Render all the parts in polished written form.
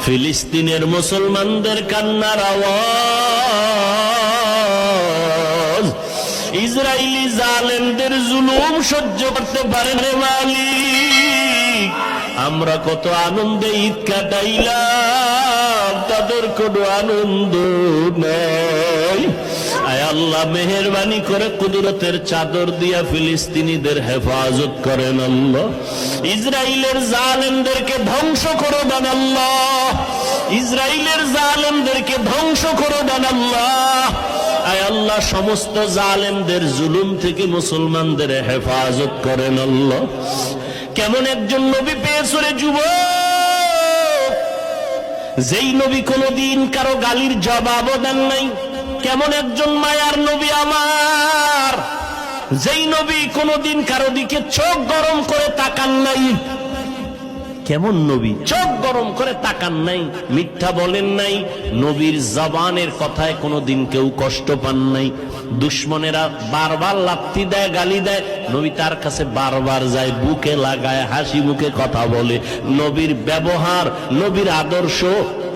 ফিলিস্তিনের মুসলমানদের কান্নার আওয়াজ, ইসরায়েলি জালেমদের জুলুম সহ্য করতে পারে না মালিক। আমরা কত আনন্দে ঈদ কাটাইলাম, তাদের কোনো আনন্দ নাই। আয় আল্লাহ, মেহেরবানি করে কুদরতের চাদর দিয়া ফিলিস্তিনিদের হেফাজত করেন আল্লাহ। ইসরায়েলের জালেমদেরকে ধ্বংস করে দেন আল্লাহ, ইসরায়েলের জালেমদেরকে ধ্বংস করে দেন আল্লাহ। আয় আল্লাহ, সমস্ত জালেমদের জুলুম থেকে মুসলমানদের হেফাজত করেন আল্লাহ। কেমন একজন নবী পেয়েছো রে যুবক, যেই নবী কোনদিন কারো গালির জবাবও দেন নাই। কেমন একজন মায়ার নবী আমার, যেই নবী কোনদিন কারো দিকে চোখ গরম করে তাকান নাই। কেমন নবী, চোখ গরম করে তাকান নাই, মিথ্যা বলেন নাই, নবীর জবানের কথায় কোনদিন কেউ কষ্ট পান নাই। দুশ্মনেরা বারবার লাথি দেয়, গালি দেয়, নবী তার কাছে বারবার যায়, বুকে লাগায়, হাসি মুখে কথা বলে। নবীর ব্যবহার, নবীর আদর্শ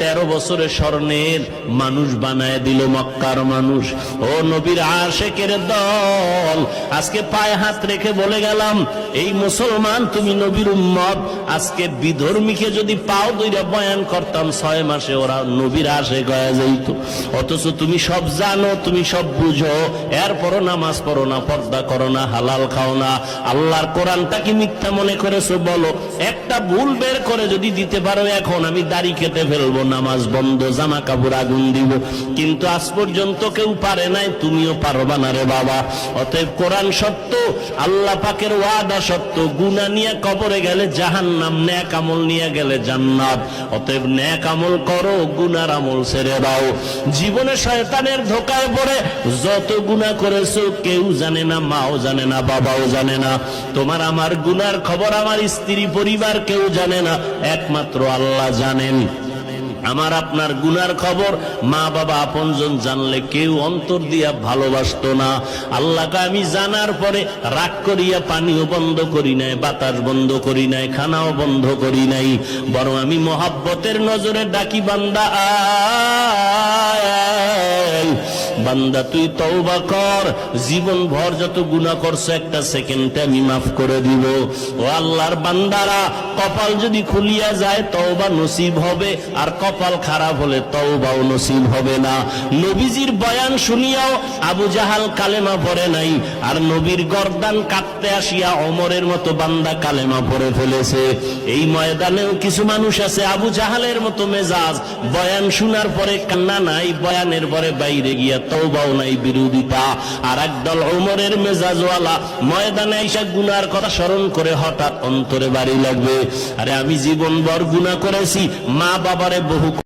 13 বছরে স্বর্ণের মানুষ বানায় দিল মক্কার মানুষ। ও নবীর আশেকের দল, আজকে পায়ে হাত রেখে বলে গেলাম, এই মুসলমান তুমি নবীর উম্মত। আজকে বিধর্মীকে যদি পাও দইরা বয়ান করতাম, 6 মাসে ওরা নবীর আশেক হয়ে যাইত। অথচ তুমি সব জানো, তুমি সব বুঝো, এরপরও নামাজ পড়ো না, পর্দা করো না, হালাল খাও না, আল্লাহর কোরআনটা কি মিথ্যা মনে করেছো বলো? একটা ভুল বের করে যদি দিতে পারো, এখন আমি দাড়ি কেটে ফেলবো, নামাজ বন্ধ, জামা কাপড় আগুন দিব। কিন্তু আজ পর্যন্ত কেউ পারে নাই, তুমিও পারবা না রে বাবা। অতএব কোরআন সত্য, আল্লাহ পাকের ওয়াদা সত্য। গুনাহ নিয়ে কবরে গেলে জাহান্নাম, নেক আমল নিয়ে গেলে জান্নাত। অতএব নেক আমল করো, গুনার আমল ছেড়ে দাও। জীবনে শয়তানের ধোকায় পড়ে যত গুনাহ করেছো কেউ জানে না, মাও জানে না, বাবাও জানে না। তোমার আমার গুনার খবর আমার স্ত্রী পরিবার কেউ জানে না, একমাত্র আল্লাহ জানেন। আমার আপনার গুনার খবর মা বাবা আপনজন জানলে কেউ অন্তর দিয়া ভালোবাসতো না। আল্লাহকে আমি জানার পরে রাগ করিয়া পানিও বন্ধ করি নাই, বাতাস বন্ধ করি নাই, খানাও বন্ধ করি নাই, বরং আমি মহাব্বতের নজরে ডাকি, বান্দা আয়, বান্দা তুই তওবা কর। জীবন ভর যত গুনাহ করছো একটা সেকেন্ডে আমি মাফ করে দিব। ও আল্লাহর বান্দারা, কপাল যদি খুলিয়া যায় তওবা নসিব হবে, আর কপাল খারাপ হলে তওবাও নসিব হবে না। নবীজির বয়ান শুনিয়াও আবু জাহাল কালেমা পড়ে নাই, আর নবীর গর্দান কাটতে আসিয়া ওমরের মতো বান্দা কালেমা পড়ে ফেলেছে। এই ময়দানেও কিছু মানুষ আছে আবু জাহালের মতো মেজাজ, বয়ান শোনার পরে কান্না নাই, বয়ানের পরে বাইরে গিয়া তওবাও নাই, বিরোধিতা। আর একদল ওমরের মেজাজওয়ালা ময়দানে আইসা গুনার কথা স্মরণ করে হঠাৎ অন্তরে বাড়ি লাগবে, আরে আমি জীবনভর গুনাহ করেছি, মা বাবারে বহু